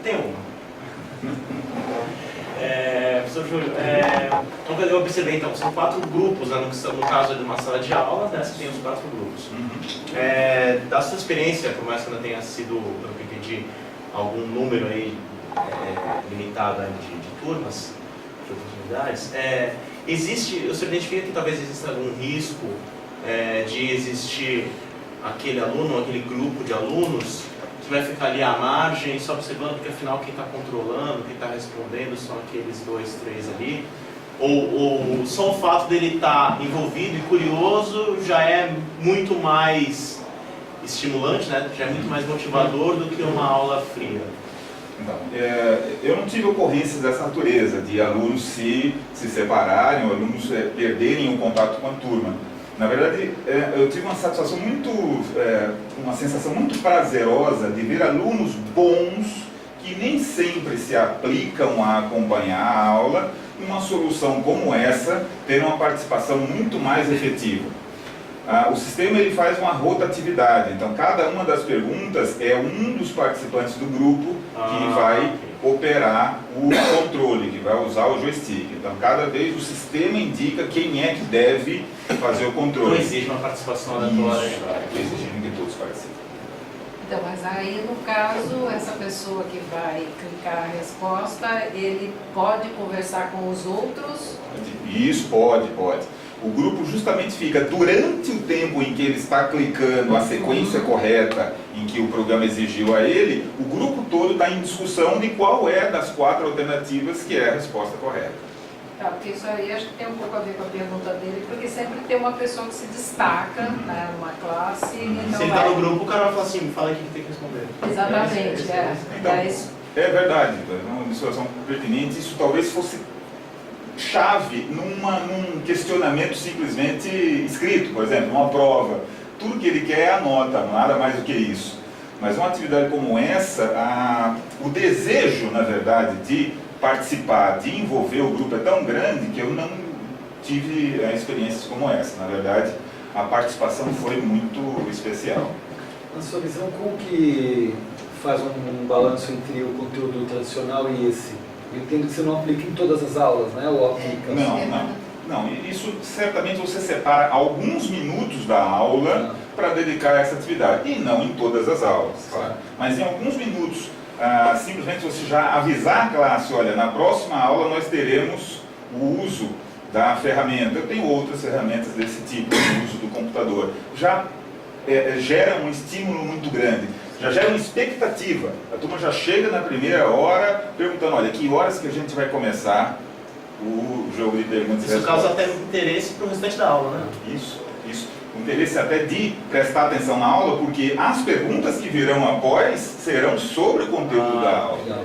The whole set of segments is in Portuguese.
Tem uma. Professor Júlio, eu observei então, são 4 grupos, né, no caso de uma sala de aula, né, você tem os 4 grupos. Da sua experiência, por mais que não tenha sido, pelo que entendi, algum número aí limitado aí de turmas, de oportunidades, o senhor identifica que talvez exista algum risco de existir aquele aluno, aquele grupo de alunos que vai ficar ali à margem, só observando, porque afinal quem está controlando, quem está respondendo são aqueles 2, 3 ali, ou só o fato dele estar envolvido e curioso já é muito mais estimulante, né? Já é muito mais motivador do que uma aula fria? Então, eu não tive ocorrências dessa natureza, de alunos se separarem, ou alunos perderem o contato com a turma. Na verdade, eu tive uma satisfação uma sensação muito prazerosa de ver alunos bons que nem sempre se aplicam a acompanhar a aula, uma solução como essa ter uma participação muito mais efetiva. O sistema ele faz uma rotatividade, então cada uma das perguntas é um dos participantes do grupo que vai operar o controle, que vai usar o joystick. Então cada vez o sistema indica quem é que deve fazer o controle. Não exige uma participação aleatória. Exigindo que todos participem. Então, mas aí no caso, essa pessoa que vai clicar a resposta, ele pode conversar com os outros? Isso, pode. O grupo justamente fica, durante o tempo em que ele está clicando a sequência correta em que o programa exigiu a ele, o grupo todo está em discussão de qual é das 4 alternativas que é a resposta correta. Tá, porque isso aí acho que tem um pouco a ver com a pergunta dele, porque sempre tem uma pessoa que se destaca, né, numa classe. Então se ele está no grupo, o cara vai falar assim, fala aqui que tem que responder. Exatamente, Então, é verdade, é uma situação pertinente. Isso talvez fosse chave num questionamento simplesmente escrito, por exemplo, uma prova. Tudo que ele quer é a nota, nada mais do que isso. Mas uma atividade como essa, o desejo, na verdade, de participar, de envolver o grupo é tão grande que eu não tive experiências como essa. Na verdade, a participação foi muito especial. Na sua visão, como que faz um balanço entre o conteúdo tradicional e esse? Eu entendo que você não aplica em todas as aulas, né? Ou aplica? Não. Isso certamente você separa alguns minutos da aula para dedicar a essa atividade. E não em todas as aulas, claro. Mas em alguns minutos, simplesmente você já avisar a classe, olha, na próxima aula nós teremos o uso da ferramenta. Eu tenho outras ferramentas desse tipo, o uso do computador. Já gera um estímulo muito grande. Já gera uma expectativa. A turma já chega na primeira hora perguntando, olha, que horas que a gente vai começar o jogo de perguntas e respostas? Isso causa até interesse para o restante da aula, né? Isso. O interesse até de prestar atenção na aula, porque as perguntas que virão após serão sobre o conteúdo da aula. Legal.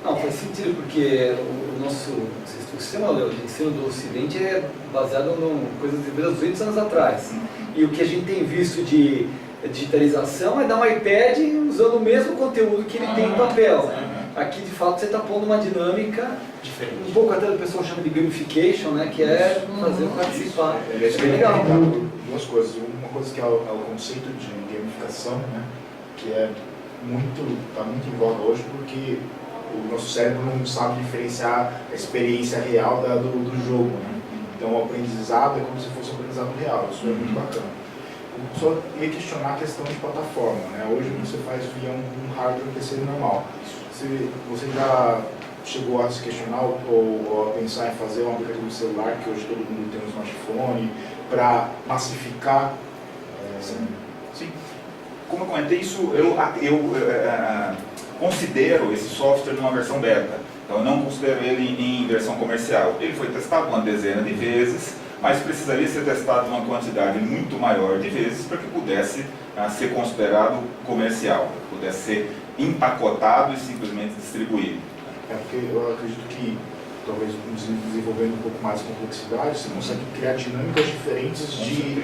Não, faz sentido, porque o sistema de ensino do Ocidente é baseado em coisas de 200 anos atrás. E o que a gente tem visto de digitalização é dar um iPad usando o mesmo conteúdo que ele tem em papel. Aqui, de fato, você está pondo uma dinâmica diferente. Um pouco até o pessoal chama de gamification, né? Que é fazer participar. É bem legal. Duas coisas. Uma coisa que é o conceito de gamificação, né? Que está muito em voga hoje, porque o nosso cérebro não sabe diferenciar a experiência real do jogo, né? Então, o aprendizado é como se fosse um aprendizado real. Isso é muito bacana. Só ia questionar a questão de plataforma, né? Hoje você faz via um hardware PC normal. Você já chegou a se questionar ou a pensar em fazer um aplicativo de celular, que hoje todo mundo tem um smartphone, para massificar? Sim. Como eu comentei, isso eu considero esse software numa versão beta. Então eu não considero ele em versão comercial. Ele foi testado uma dezena de vezes, mas precisaria ser testado uma quantidade muito maior de vezes para que pudesse ser considerado comercial, para que pudesse ser empacotado e simplesmente distribuído. Porque eu acredito que, talvez desenvolvendo um pouco mais de complexidade, você consegue criar dinâmicas diferentes de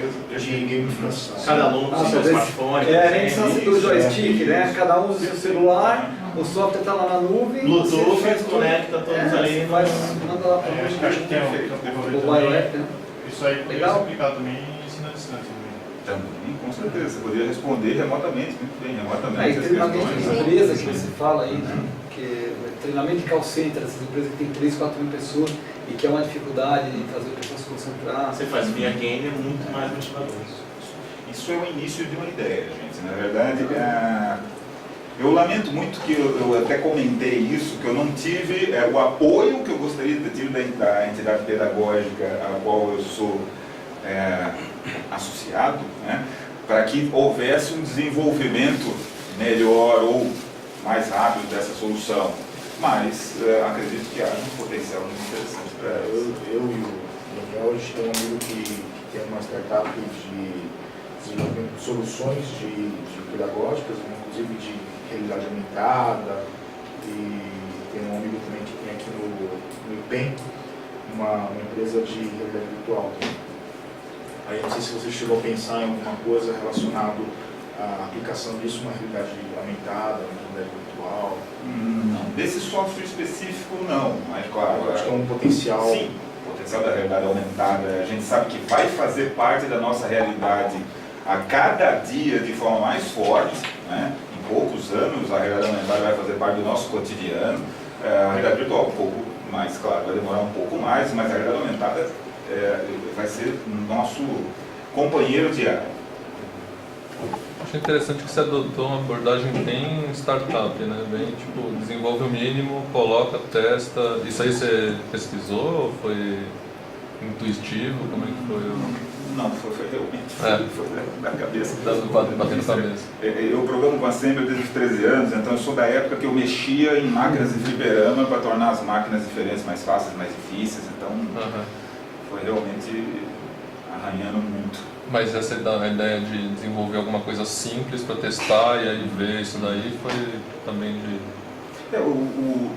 gamificação. Cada aluno com seu smartphone. A gente só do joystick, né? Cada um usa o seu celular, o software está lá na nuvem. Bluetooth, conecta todos ali. Manda lá para acho que tem o mobile app, né? Isso aí poderia ser aplicado também em ensino à distância. Também, com certeza. Você poderia responder remotamente, muito bem, remotamente. Aí, as treinamento questões, de né? empresa que você fala aí, né? Que treinamento de call center, essas empresas que tem 3, 4 mil pessoas e que é uma dificuldade de fazer a pessoa se concentrar. Você faz via game, é muito mais motivador. Isso é o início de uma ideia, gente. Na verdade, eu lamento muito que eu até comentei isso, que eu não tive o apoio que eu gostaria de ter tido da entidade pedagógica a qual eu sou associado, né, para que houvesse um desenvolvimento melhor ou mais rápido dessa solução. Mas acredito que há um potencial muito interessante para Eu isso. e o Daniel, a gente tem um amigo que tem uma startup de desenvolvimento de soluções de pedagógicas, inclusive de realidade aumentada, e tem um amigo também que tem aqui no IPEM, uma empresa de realidade virtual. Aí não sei se você chegou a pensar em alguma coisa relacionada à aplicação disso, uma realidade aumentada, uma realidade virtual. Não, desse software específico não, mas claro. Eu acho que é um potencial. Sim, o potencial da realidade aumentada, a gente sabe que vai fazer parte da nossa realidade a cada dia de forma mais forte, né? Em poucos anos a realidade aumentada vai fazer parte do nosso cotidiano, a realidade virtual um pouco mais, claro, vai demorar um pouco mais, mas a realidade aumentada vai ser nosso companheiro diário. Acho interessante que você adotou uma abordagem bem startup, né? Bem, tipo, desenvolve o mínimo, coloca, testa. Isso aí você pesquisou ou foi intuitivo? Como é que foi? Não, foi realmente foi da cabeça. Batendo cabeça. Eu programo com Assembly desde os 13 anos, então eu sou da época que eu mexia em máquinas de fliperama para tornar as máquinas diferentes mais fáceis, mais difíceis, então foi realmente arranhando muito. Mas essa ideia de desenvolver alguma coisa simples para testar e aí ver isso daí foi também de...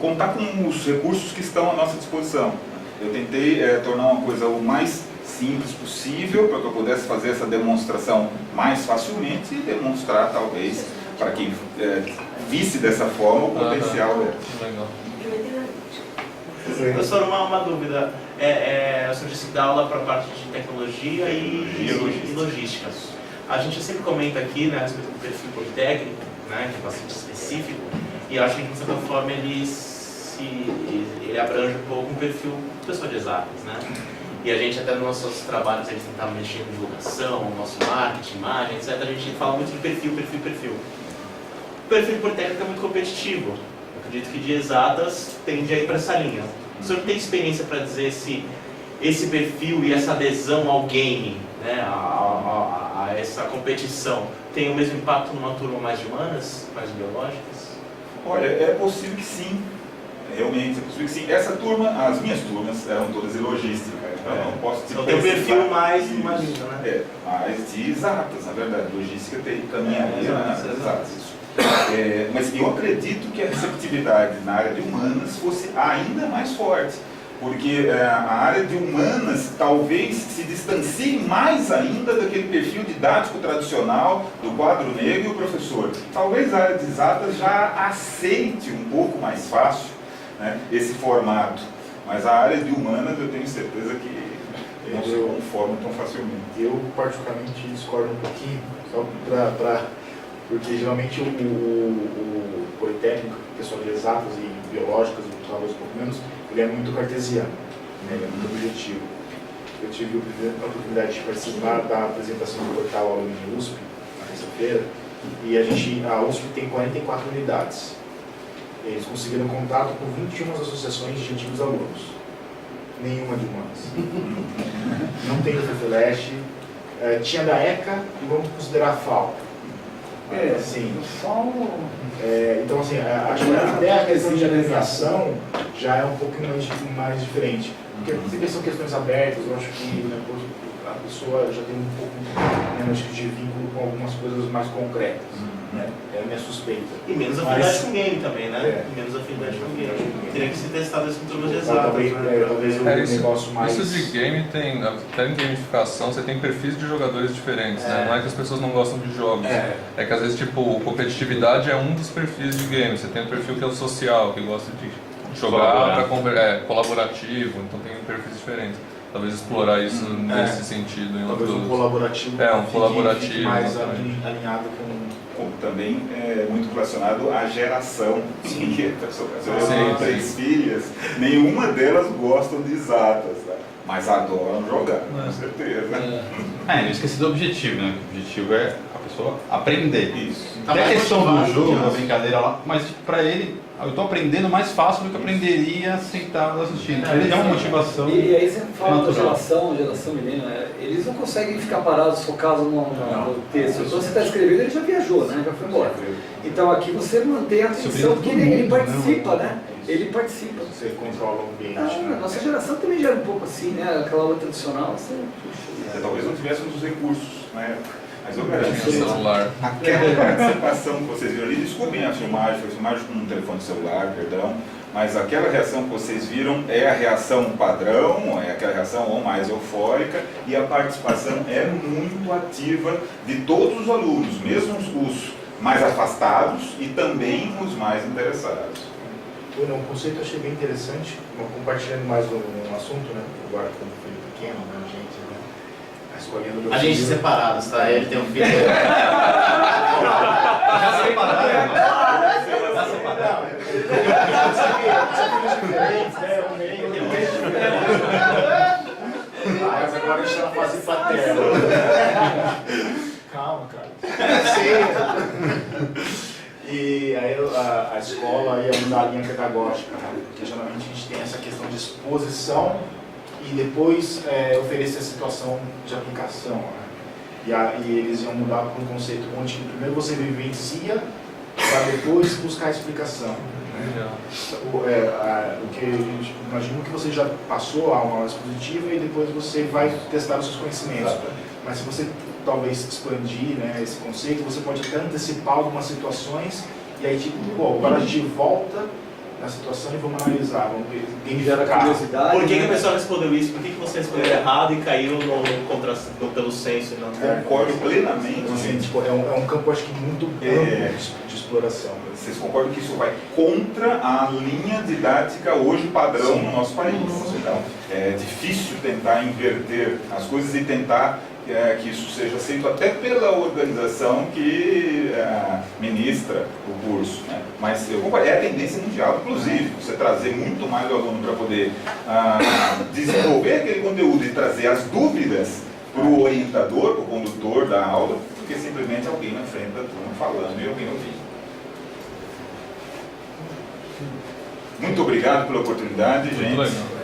contar com os recursos que estão à nossa disposição. Eu tentei tornar uma coisa o mais simples possível para que eu pudesse fazer essa demonstração mais facilmente e demonstrar, talvez, para quem visse dessa forma o potencial dela. Legal. Professor, uma dúvida. O senhor disse que dá aula para a parte de tecnologia e logística. A gente sempre comenta aqui, né, a respeito do perfil politécnico, né, que é bastante específico, e acho que, de certa forma, ele abrange um pouco um perfil de pessoa de exatas, né? E a gente, até nos nossos trabalhos, eles tentavam mexer em divulgação, nosso marketing, imagem, etc. A gente fala muito de perfil. O perfil de politécnico é muito competitivo. Eu acredito que de exatas tende a ir para essa linha. O senhor tem experiência para dizer se esse perfil e essa adesão ao game, né, a essa competição, tem o mesmo impacto numa turma mais de humanas, mais biológicas? Olha, é possível que sim. Realmente, é possível que sim. Essa turma, as minhas turmas eram todas de logística. Então não posso te então tem um perfil mais isso, imagina, né? mais de exatas, na verdade. Logística tem caminharia nas exatas. Mas eu acredito que a receptividade na área de humanas fosse ainda mais forte, porque a área de humanas talvez se distancie mais ainda daquele perfil didático tradicional do quadro negro e o professor. Talvez a área de exatas já aceite um pouco mais fácil, né, esse formato, mas a área de humanas eu tenho certeza que não se conforma tão facilmente. Eu particularmente discordo um pouquinho, só porque geralmente o politécnico, o pessoal de exatas e biológicas, talvez um pouco menos, ele é muito cartesiano, né? Ele é muito objetivo. Eu tive a oportunidade de participar da apresentação do portal Alumni USP, na terça-feira, e a USP tem 44 unidades. Eles conseguiram contato com 21 associações de antigos alunos, nenhuma de humanas. Não tem o FEFELESH, tinha da ECA e vamos considerar a FAO. Sim. Então, assim, acho que até a questão de agremiação já é um pouco mais diferente. Porque são questões abertas, eu acho que a pessoa já tem um pouco menos de vínculo com algumas coisas mais concretas. Né? É a minha suspeita. E menos afinidade com o game também, né? E menos afinidade com o game. Teria que ser testado isso com turmas de exatas. Talvez o negócio mais... Isso de game tem, até em gamificação, você tem perfis de jogadores diferentes, né? Não é que as pessoas não gostam de jogos. É que às vezes, tipo, competitividade é um dos perfis de game. Você tem um perfil que é o social, que gosta de jogar para colaborativo, então tem perfis diferentes. talvez explorar isso nesse sentido em Talvez um outros... colaborativo. Um colaborativo, fique mais exatamente. alinhado com... Como também é muito relacionado à geração. Sim. Eu tenho 3 filhas, nenhuma delas gostam de exatas, tá? Mas adoram jogar, com certeza. Eu esqueci do objetivo, né? O objetivo é a pessoa aprender. Isso. Tem a questão do jogo, né? da brincadeira lá, mas pra ele, eu estou aprendendo mais fácil do que eu aprenderia sentado assistindo. Ele é uma motivação. E aí você fala da natural. geração milênio, eles não conseguem ficar parados focados no texto. Então você está escrevendo, ele já viajou, né? Já foi embora. Então aqui você mantém a atenção, porque ele participa, né? Ele participa. Você controla o ambiente. A nossa geração também já era um pouco assim, né? Aquela aula tradicional, você... Talvez não tivéssemos os recursos na época. Mas eu garanto Tinha celular. aquela participação que vocês viram ali, desculpem a filmagem, foi filmagem com um telefone celular, perdão, mas aquela reação que vocês viram é a reação padrão, é aquela reação ou mais eufórica, e a participação é muito ativa de todos os alunos, mesmo os mais afastados e também os mais interessados. Bueno, um conceito eu achei bem interessante, compartilhando mais um assunto, né? Agora como filho pequeno, né? A gente, né? A escolinha do meu A gente filho. separados, tá? Ele tem um filho. Já separaram, Já separaram. São filhos diferentes, né? Um meio diferente. Mas agora a gente está na fase paterna. Calma, cara. Sim. E aí a escola ia mudar a linha pedagógica, né? Porque geralmente a gente tem essa questão de exposição e depois oferecer a situação de aplicação, né? E eles iam mudar para um conceito onde primeiro você vivencia para depois buscar a explicação. Né? O que a gente imagina que você já passou a uma aula expositiva e depois você vai testar os seus conhecimentos. Mas se você talvez expandir, né, esse conceito, você pode até antecipar algumas situações e aí tipo, bom, agora a gente volta na situação e vamos analisar, vamos Gera curiosidade. Por que a né? pessoa respondeu isso? Por que você respondeu errado e caiu pelo senso? E não... Concordo plenamente. Então, assim, tipo, é um campo, acho que, muito amplo de exploração. Vocês concordam que isso vai contra a linha didática hoje padrão no nosso país? Então, é difícil tentar inverter as coisas e tentar que isso seja aceito até pela organização que ministra o curso. Né? Mas eu concordo, é a tendência mundial, inclusive, você trazer muito mais o aluno para poder desenvolver aquele conteúdo e trazer as dúvidas para o orientador, para o condutor da aula, do que simplesmente alguém na frente da turma falando e alguém ouvindo. Muito obrigado pela oportunidade, gente. Muito legal.